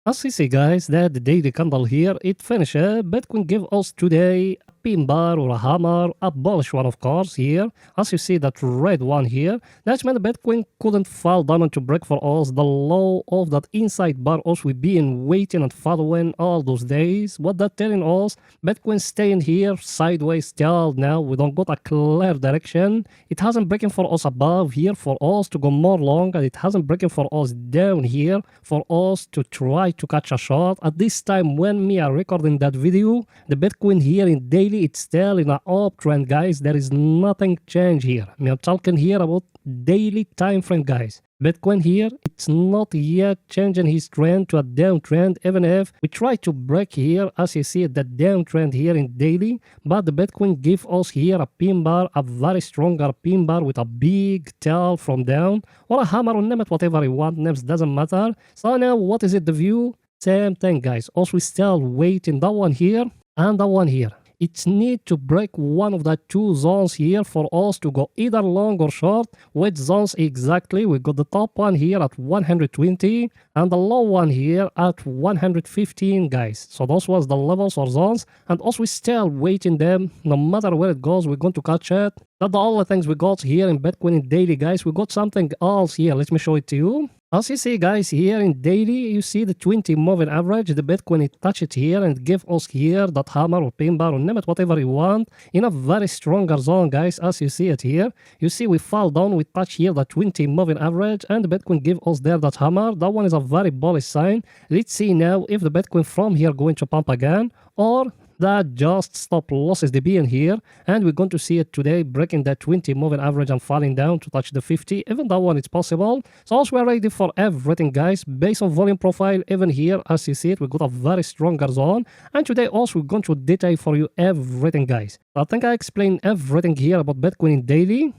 As you see guys, that the daily candle here, it finished. Bitcoin give us today a pin bar or a hammer, a bullish one of course here. As you see that red one here, that meant Bitcoin couldn't fall down to break for us the low of that inside bar us we've been waiting and following all those days. What that telling us, Bitcoin staying here sideways still now. We don't got a clear direction. It hasn't breaking for us above here for us to go more long, and it hasn't breaking for us down here for us to try to catch a shot. At this time when me are recording that video, the Bitcoin here in daily, it's still in an uptrend guys. There is nothing changed here. I'm talking here about daily time frame guys. Bitcoin here, it's not yet changing his trend to a downtrend, even if we try to break here, as you see that downtrend here in daily, but the Bitcoin give us here a pin bar, a very stronger pin bar with a big tail from down, or a hammer, or name it whatever you want, names doesn't matter. So now what is it the view? Same thing guys, also we still waiting that one here and that one here. It need to break one of the two zones here for us to go either long or short. Which zones exactly? We got the top one here at 120 and the low one here at 115 guys. So those was the levels or zones, and also we still waiting them. No matter where it goes, we're going to catch it. Not the only things we got here in Bitcoin in daily guys, we got something else here. Let me show it to you. As you see guys, here in daily, you see the 20 moving average, the Bitcoin, it touch it here and give us here that hammer or pin bar or name it whatever you want in a very stronger zone guys. As you see it here, you see we fall down, we touch here the 20 moving average, and the Bitcoin give us there that hammer. That one is a very bullish sign. Let's see now if the Bitcoin from here going to pump again, or that just stop losses the being here, and we're going to see it today breaking that 20 moving average and falling down to touch the 50. Even that one is possible. So also we're ready for everything guys. Based on volume profile, even here as you see it, we got a very stronger zone, and today also we're going to detail for you everything guys. I think I explained everything here about Bitcoin in daily.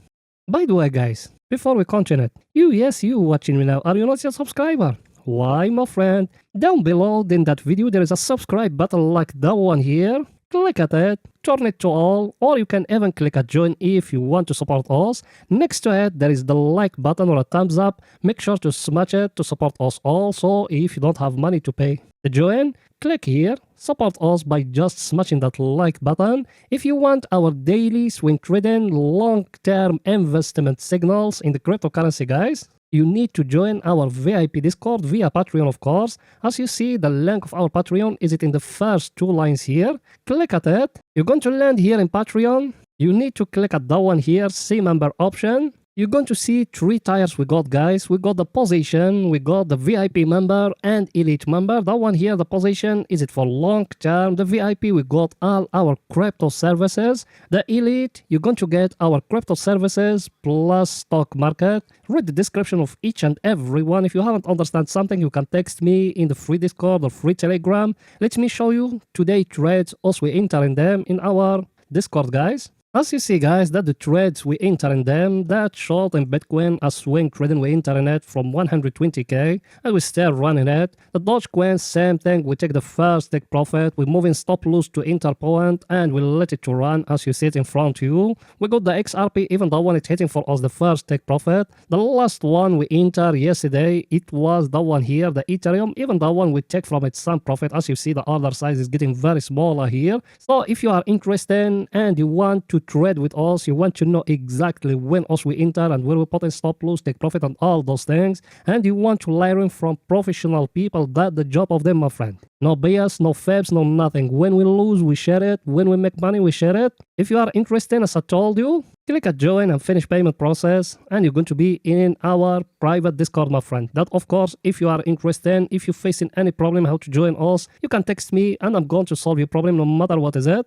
By the way guys, before we continue, you watching me now, are you not yet a subscriber? Why my friend? Down below in that video there is a subscribe button like that one here. Click at it, turn it to all, or you can even click at join if you want to support us. Next to it there is the like button or a thumbs up. Make sure to smash it to support us also. If you don't have money to pay the join, click here, support us by just smashing that like button. If you want our daily swing trading long-term investment signals in the cryptocurrency guys, you need to join our VIP Discord via Patreon of course. As you see, the link of our Patreon is it in the first two lines here. Click at it. You're going to land here in Patreon. You need to click at that one here, see member option. You're going to see three tiers we got guys. We got the position, we got the VIP member and elite member. That one here, the position, is it for long term. The VIP, we got all our crypto services. The elite, you're going to get our crypto services plus stock market. Read the description of each and every one. If you haven't understand something, you can text me in the free Discord or free Telegram. Let me show you today trades. Also we enter in them in our Discord guys. As you see guys, that the trades we enter in them, that short in Bitcoin as swing trading we enter in it from 120k and we still running it. The Dogecoin, same thing, we take the first take profit, we move in stop loss to enter point and we let it to run as you see it in front of you. We got the XRP, even that one it's hitting for us the first take profit. The last one we enter yesterday, it was that one here, the Ethereum, even that one we take from it some profit. As you see, the order size is getting very smaller here. So if you are interested and you want to trade with us, you want to know exactly when us we enter and where we put in stop loss, take profit and all those things, and you want to learn from professional people, that the job of them my friend. No BS, no fabs, no nothing. When we lose we share it, when we make money we share it. If you are interested, as I told you, click at join and finish payment process and you're going to be in our private Discord my friend. That of course, if you are interested, if you're facing any problem how to join us, you can text me and I'm going to solve your problem no matter what is it.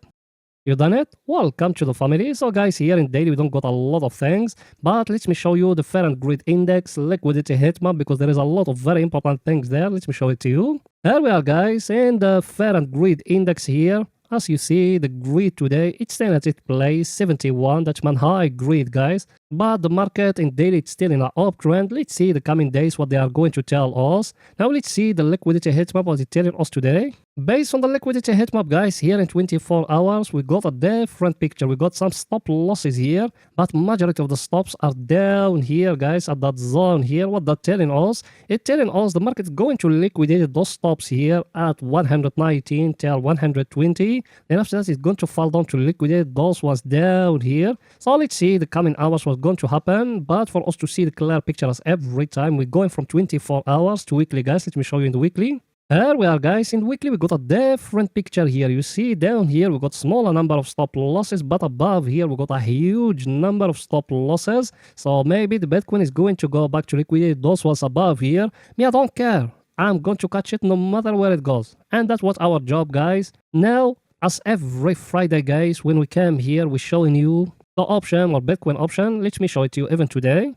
You done it? Welcome to the family. So guys, here in daily we don't got a lot of things, but let me show you the fair and greed index, liquidity heatmap, because there is a lot of very important things there. Let me show it to you. Here we are guys, in the fair and greed index here. As you see, the greed today, it's staying at its place 71. That's man high greed guys. but the market in daily it's still in an uptrend. Let's see the coming days what they are going to tell us. Now let's see the liquidity heatmap what it's telling us today. Based on the liquidity heatmap, guys, here in 24 hours, we got a different picture. We got some stop losses here, but majority of the stops are down here, guys, at that zone here. What that telling us? It's telling us the market is going to liquidate those stops here at 119 till 120. Then after that, it's going to fall down to liquidate those ones down here. So let's see the coming hours what's going to happen. But for us to see the clear picture as every time, we're going from 24 hours to weekly, guys. Let me show you in the weekly. Here we are, guys. In weekly we got a different picture here. You see down here we got smaller number of stop losses, but above here we got a huge number of stop losses. So maybe the Bitcoin is going to go back to liquidate those ones above here. Me, I don't care. I'm going to catch it no matter where it goes. And that's what our job, guys. Now, as every Friday, guys, when we come here, we're showing you the option or Bitcoin option. Let me show it to you even today.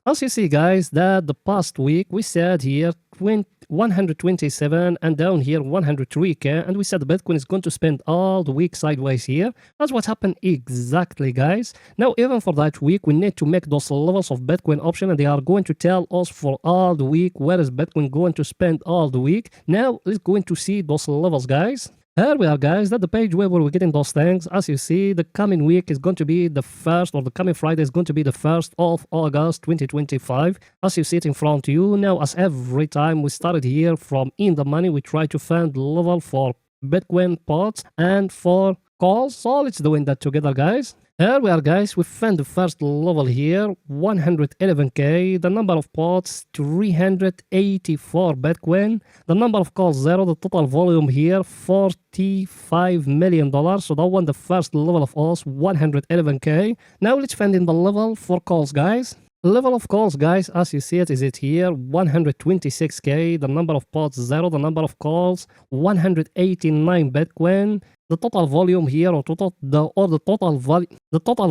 As you see, guys, that the past week we said here 127 and down here 103k, and we said the Bitcoin is going to spend all the week sideways here. That's what happened exactly, guys. Now even for that week we need to make those levels of Bitcoin option, and they are going to tell us for all the week where is Bitcoin going to spend all the week. Now let's go into see those levels, guys. Here we are, guys. That's the page where we're getting those things. As you see, the coming week is going to be the first, or the coming Friday is going to be the 1st of August 2025. As you see it in front of you. Now, as every time we started here from in the money, we try to find level for Bitcoin pots and for calls. So let's doing that together, guys. Here we are, guys. We found the first level here, 111k. The number of pots, 384 Bitcoin. The number of calls, 0. The total volume here, $45 million. So that one, the first level of us, 111k. Now let's find in the level for calls, guys. Level of calls, guys, as you see it, is it here, 126k. The number of pots, 0. The number of calls, 189 Bitcoin. The total volume here, or the total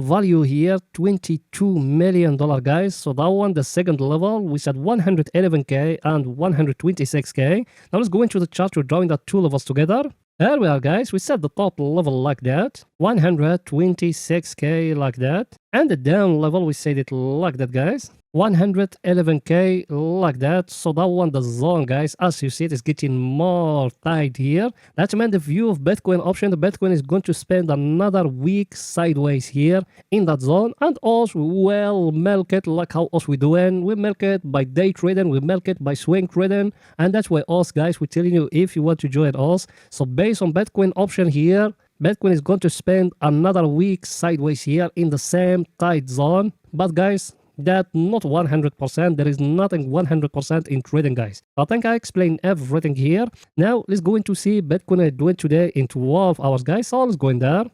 value here, $22 million, guys. So that one, the second level, we said 111k and 126k. Now let's go into the chart. We're drawing the two levels together. Here we are, guys. We set the top level like that, 126k like that, and the down level we set it like that, guys, 111k like that. So that one, the zone, guys, as you see it, is getting more tight here. That means the view of Bitcoin option, the Bitcoin is going to spend another week sideways here in that zone, and us will milk it like how us we doing. We milk it by day trading, we milk it by swing trading, and that's why us, guys, we're telling you if you want to join us. So based on Bitcoin option here, Bitcoin is going to spend another week sideways here in the same tight zone. But guys, that not 100%. There is nothing 100% in trading, guys. I think I explained everything here. Now let's go into see Bitcoin doing today in 12 hours, guys. So let's go in there.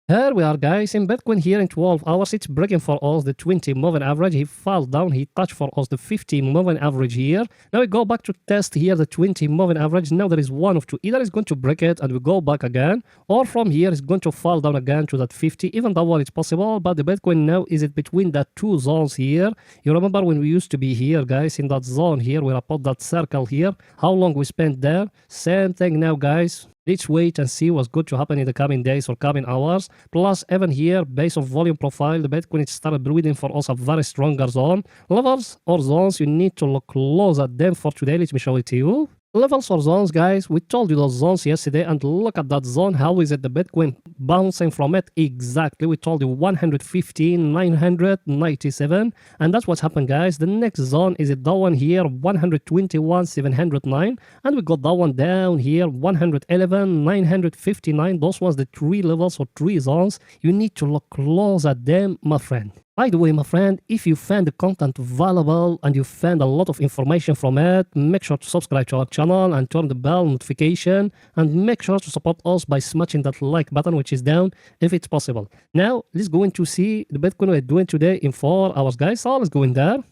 Here we are, guys. In Bitcoin here in 12 hours, it's breaking for us the 20 moving average. He falls down, he touched for us the 50 moving average here. Now we go back to test here the 20 moving average. Now there is one of two. Either it's going to break it and we go back again, or from here it's going to fall down again to that 50. Even that one is possible, but the Bitcoin now is it between that two zones here. You remember when we used to be here, guys, in that zone here, where I put that circle here, how long we spent there? Same thing now, guys. Let's wait and see what's going to happen in the coming days or coming hours. Plus, even here, based on volume profile, the Bitcoin it started building for us a very stronger zone. Levels or zones, you need to look close at them for today. Let me show it to you. Levels or zones, guys, we told you those zones yesterday, and look at that zone. How is it the Bitcoin bouncing from it? Exactly, we told you 115,997, and that's what's happened, guys. The next zone is it that one here, 121,709, and we got that one down here, 111,959. Those was the three levels or three zones. You need to look close at them, my friend. By the way, my friend, if you found the content valuable and you found a lot of information from it, make sure to subscribe to our channel and turn the bell notification, and make sure to support us by smashing that like button which is down if it's possible. Now, let's go into see the Bitcoin we're doing today in 4 hours, guys. So let's go in there.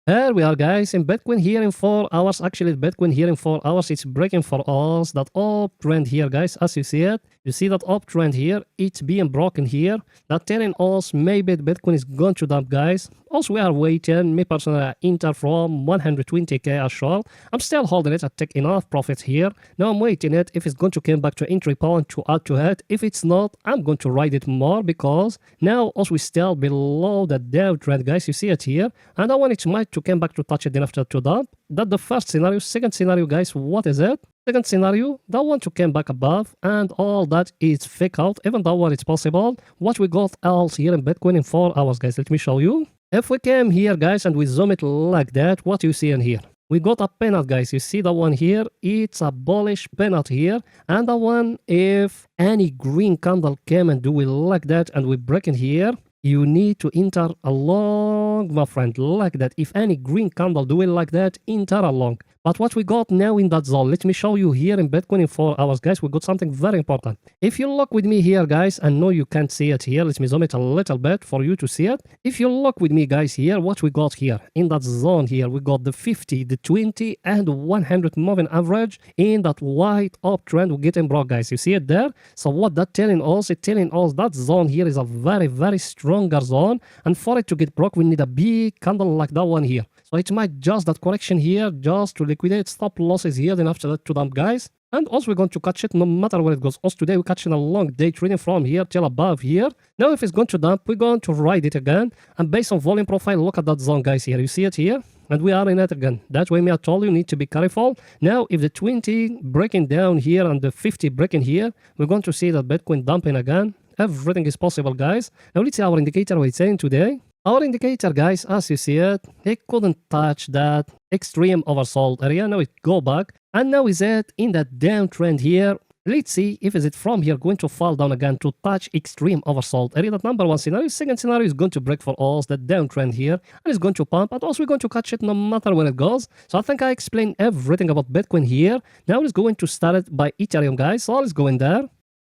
Here we are, guys, in Bitcoin here in 4 hours. Actually, Bitcoin here in 4 hours, it's breaking for us that uptrend here, guys, as you see it. You see that uptrend here, it's being broken here. That telling us maybe the Bitcoin is going to dump, guys. Also, we are waiting. Me personally, I enter from 120k as short. I'm still holding it. I take enough profits here. Now I'm waiting it if it's going to come back to entry point to add to it. If it's not, I'm going to ride it more because now also we still below the downtrend, guys. You see it here, and I want it might to come back to touch it then after to dump. That's the first scenario. Second scenario, guys, what is it? Second scenario, that one to come back above, and all that is fake out. Even that one is possible. What we got else here in Bitcoin in 4 hours, guys, let me show you. If we came here, guys, and we zoom it like that, what you see in here? We got a pennant, guys. You see that one here? It's a bullish pennant here. And the one, if any green candle came and do it like that, and we break in here, you need to enter along, my friend, like that. If any green candle do it like that, enter along. But what we got now in that zone, let me show you here in Bitcoin in 4 hours, guys. We got something very important. If you look with me here, guys, and no, you can't see it here. Let me zoom it a little bit for you to see it. If you look with me, guys, here, what we got here in that zone here, we got the 50, the 20, and 100 moving average in that white uptrend. We're getting broke, guys. You see it there? So what that telling us? It's telling us that zone here is a very, very stronger zone. And for it to get broke, we need a big candle like that one here. So it might just that correction here just to liquidate stop losses here, then after that to dump, guys. And also we're going to catch it no matter where it goes. Also today we're catching a long day trading from here till above here. Now if it's going to dump, we're going to ride it again. And based on volume profile, look at that zone, guys, here. You see it here? And we are in it again. That's why I told you need to be careful. Now if the 20 breaking down here and the 50 breaking here, we're going to see that Bitcoin dumping again. Everything is possible, guys. Now let's see our indicator what it's saying today. Our indicator, guys, as you see it, it couldn't touch that extreme oversold area. Now it go back. And now is it in that downtrend here. Let's see if is it from here going to fall down again to touch extreme oversold area. That number one scenario. Second scenario is going to break for us that downtrend here. And it's going to pump. And also we're going to catch it no matter where it goes. So I think I explained everything about Bitcoin here. Now it's going to start it by Ethereum, guys. So let's go in there.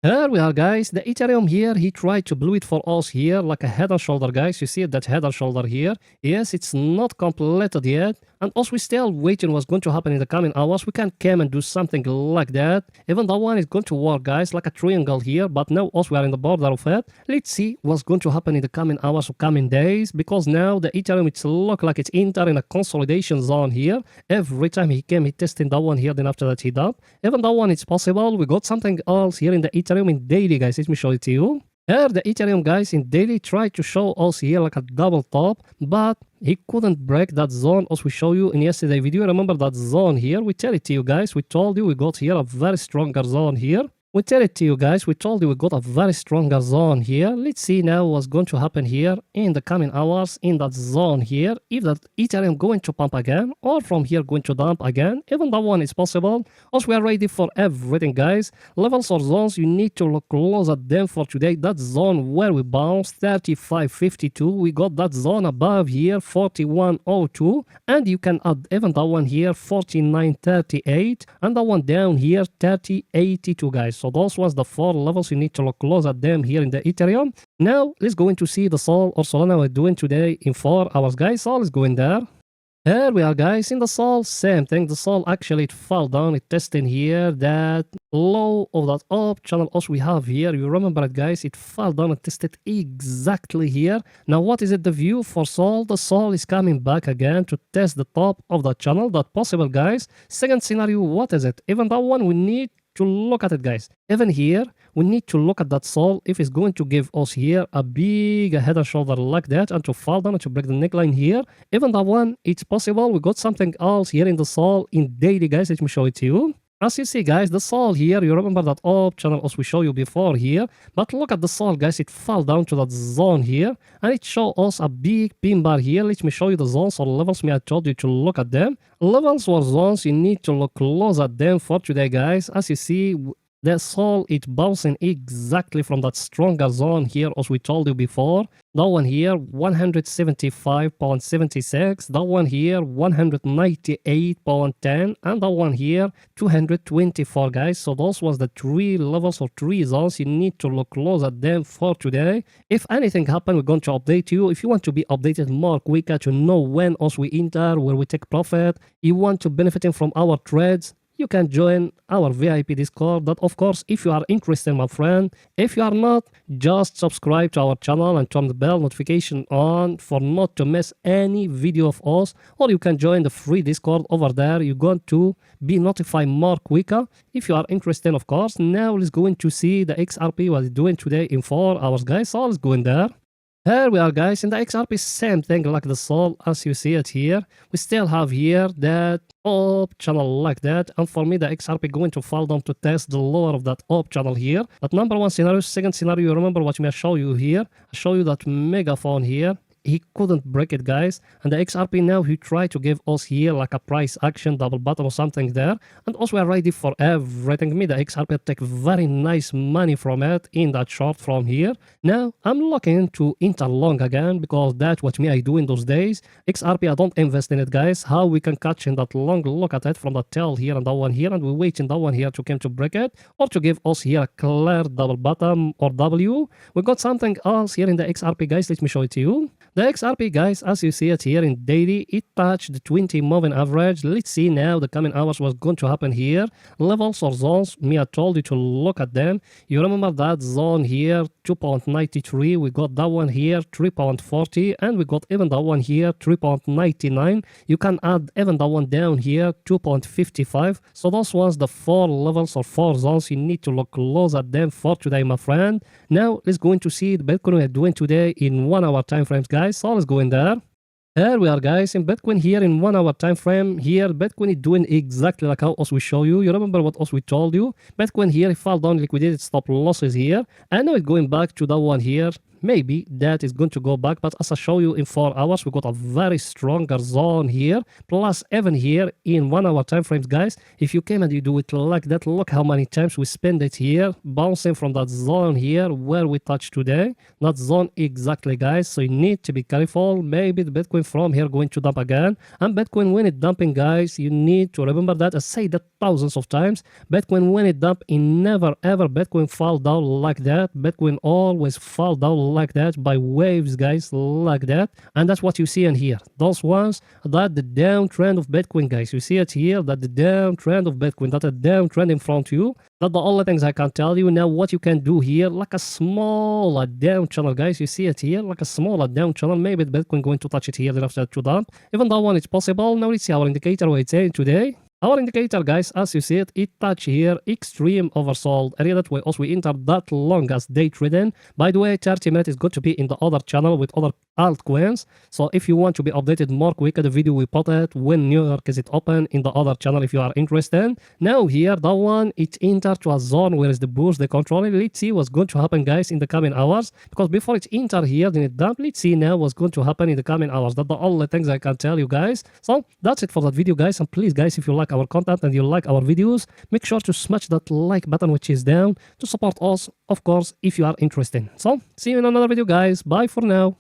Here we are, guys. The Ethereum here, he tried to blow it for us here like a head and shoulder, guys. You see that head and shoulder here? Yes, it's not completed yet. And also we're still waiting what's going to happen in the coming hours. We can come and do something like that. Even that one is going to work, guys, like a triangle here. But now also we are in the border of it. Let's see what's going to happen in the coming hours or coming days. Because now the Ethereum, it's look like it's entering a consolidation zone here. Every time he came, he testing that one here. Then after that, he dumped. Even that one, it's possible. We got something else here in the Ethereum in daily, guys. Let me show it to you. Here the Ethereum, guys, in daily tried to show us here like a double top, but he couldn't break that zone as we show you in yesterday video. Remember that zone here? We tell it to you, guys. We told you we got here a very stronger zone here. We tell it to you, guys. We told you we got a very stronger zone here. Let's see now what's going to happen here in the coming hours in that zone here. If that Ethereum going to pump again or from here going to dump again. Even that one is possible. Also, we are ready for everything, guys. Levels or zones, you need to look close at them for today. That zone where we bounced 35.52. We got that zone above here 41.02. And you can add even that one here 49.38. And that one down here 30.82, guys. So those was the 4 levels. You need to look close at them here in the Ethereum. Now let's go into see the Sol or Solana we're doing today in 4 hours, guys. So let's go in there. Here we are, guys. In the Sol, same thing. The Sol actually it fell down. It testing here that low of that up channel also we have here. You remember it, guys. It fell down and tested exactly here. Now what is it the view for Sol? The Sol is coming back again to test the top of that channel. That possible, guys. Second scenario, what is it? Even that one we need to look at it, guys. Even here we need to look at that Sol if it's going to give us here a big head and shoulder like that and to fall down and to break the neckline here. Even that one, it's possible. We got something else here in the Sol in daily, guys. Let me show it to you. As you see, guys, the Sol here, you remember that up channel as we show you before here. But look at the Sol, guys. It fell down to that zone here. And it show us a big pin bar here. Let me show you the zones or levels. I told you to look at them. Levels or zones, you need to look close at them for today, guys. As you see, the Sol, it bouncing exactly from that stronger zone here as we told you before. That one here, 175.76. That one here, 198.10. And that one here, 224, guys. So those was the 3 levels or 3 zones. You need to look close at them for today. If anything happen, we're going to update you. If you want to be updated more quicker to know when us we enter, where we take profit, you want to benefiting from our trades, you can join our VIP Discord. That of course, if you are interested, my friend. If you are not, just subscribe to our channel and turn the bell notification on for not to miss any video of us. Or you can join the free Discord over there. You're going to be notified more quicker if you are interested, of course. Now let's go in to see the XRP what it's doing today in 4 hours, guys. So let's go in there. Here we are, guys. In the XRP, same thing like the Sol as you see it here. We still have here that up channel like that, and for me the XRP going to fall down to test the lower of that up channel here. That number one scenario. Second scenario, you remember what I show you here. I show you that megaphone here. He couldn't break it, guys, and the XRP now he tried to give us here like a price action double bottom or something there, and also we are ready for everything. Me the XRP take very nice money from it in that short from here. Now I'm looking to enter long again because that's what me I do in those days. XRP I don't invest in it, guys. How we can catch in that long look at it from the tail here and that one here, and we wait in that one here to come to break it or to give us here a clear double bottom or W. We got something else here in the XRP, guys. Let me show it to you. The XRP, guys, as you see it here in daily, it touched the 20 moving average. Let's see now the coming hours what's going to happen here. Levels or zones, me I told you to look at them. You remember that zone here, 2.93. We got that one here, 3.40. And we got even that one here, 3.99. You can add even that one down here, 2.55. So those ones, the 4 levels or 4 zones, you need to look close at them for today, my friend. Now, let's go into see the Bitcoin we are doing today in 1 hour time frames, guys. So let's go in there. Here we are, guys, in Bitcoin here in 1 hour time frame. Here Bitcoin is doing exactly like how us we show you. You remember what us we told you? Bitcoin here it fell down, liquidated stop losses here, and now it's going back to that one here. Maybe that is going to go back, but as I show you in 4 hours, we got a very stronger zone here. Plus, even here in 1 hour time frames, guys, if you came and you do it like that, look how many times we spend it here, bouncing from that zone here where we touched today. That zone exactly, guys. So you need to be careful. Maybe the Bitcoin from here going to dump again. And Bitcoin when it dumping, guys, you need to remember that. I say that thousands of times. Bitcoin when it dump, it never ever Bitcoin fall down like that. Bitcoin always fall down like that by waves, guys, like that. And that's what you see in here. Those ones, that the downtrend of Bitcoin, guys. You see it here, that the downtrend of Bitcoin, that the downtrend in front of you. That's the only things I can tell you. Now what you can do here, like a small down channel, guys. You see it here, like a small down channel. Maybe the Bitcoin going to touch it here after to dump. Even that one is possible. Now let's see our indicator what it's saying today. Our indicator, guys, as you see it, it touch here extreme oversold area. That way also we enter that long as day trading. By the way, 30 minutes is going to be in the other channel with other altcoins. So if you want to be updated more quick, the video we put it when New York is it open in the other channel if you are interested. Now here, that one, it enter to a zone where is the bulls they control it. Let's see what's going to happen, guys, in the coming hours. Because before it enter here, then it dump. Let's see now what's going to happen in the coming hours. That's the only things I can tell you, guys. So that's it for that video, guys. And please, guys, if you like our content and you like our videos, make sure to smash that like button which is down to support us, of course, if you are interested. So see you in another video, guys. Bye for now.